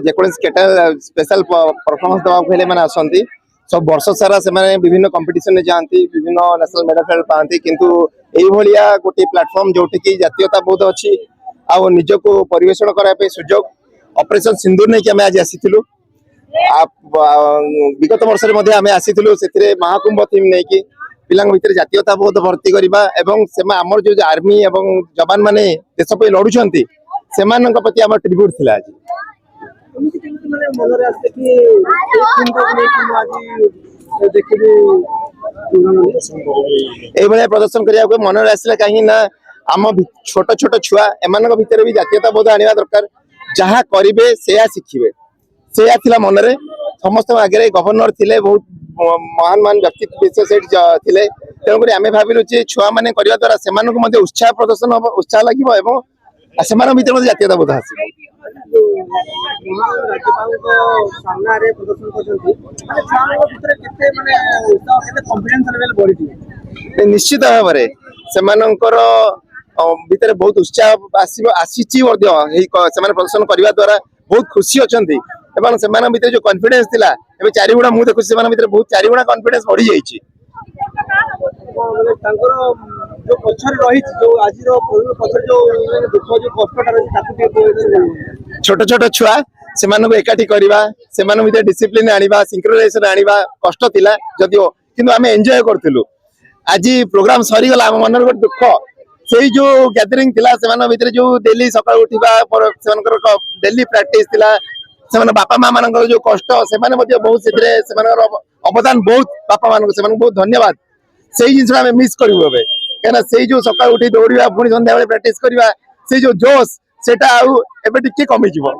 ଯେକୌଣସି special performance देवाक हेले माने आसंती सब वर्ष सारा से माने विभिन्न कंपटीशन जाती विभिन्न नेशनल मेडल पाती किंतु एई भलिया गोटे प्लेटफॉर्म जोटी की जातीयता बहुत अच्छी आ निजको परिवेषण करबे सुयोग ऑपरेशन सिंदूर नै कि हमें आज आसीथिलु विगत वर्ष रे मध्ये हमें आसीथिलु सेतिरे महाकुंभ थीम नै कि पिलांग भितर जातीयता बहुत भर्ती करबा एवं सेमा हमर जो आर्मी एवं जवान माने देश पे लडुछंती सेमानक प्रति हमर ट्रिब्यूट थिला आज प्रदर्शन करने मन आसला कहीं ना आम छोट छोट छुआ एम भितर भी जातीयता बोध आने दरकार जहाँ करेंगे से शिखे से मन में समस्त आगे गवर्नर थे बहुत महान महान व्यक्तित्व विशेष थे तेणुक आम भाविलु छुआ मैंने करने द्वारा से उत्साह प्रदर्शन हम उत्साह लगे और भर जातीयता बोध आस निश्चित भाव से बहुत उत्साह प्रदर्शन करने द्वारा बहुत खुशी अच्छा जो कॉन्फिडेंस थिला एबे चारिगुणा मु देखु से बहुत चारिगुणा कॉन्फिडेंस बढ़ी जाइए जो पछर रही जो आज पछर जो दुख जो कष्टटा रही छोट छोट छुआ से एकाठी करवा से डिसिप्लिन आनिबा सिंक्रोनाइजेशन आनिबा कष्ट थिला जदियो किंतु आमे एन्जॉय करथिलु आज प्रोग्राम सरी गला हम मनर दुख से जो गैदरिंग थिला से भितर जो डेली सकाळ उठिबा से डेली प्रैक्टिस थिला से बापा माँ मान जो कष्ट से बहुत से अवदान बहुत बापा मान बहुत धन्यवाद से जिन मिस करूँ कहीं से जो सकाळ उठी दौड़ा पुणी संध्या प्रैक्टिस करवा से जो जोश सेटा आउ एबे टिके कमी जीवो।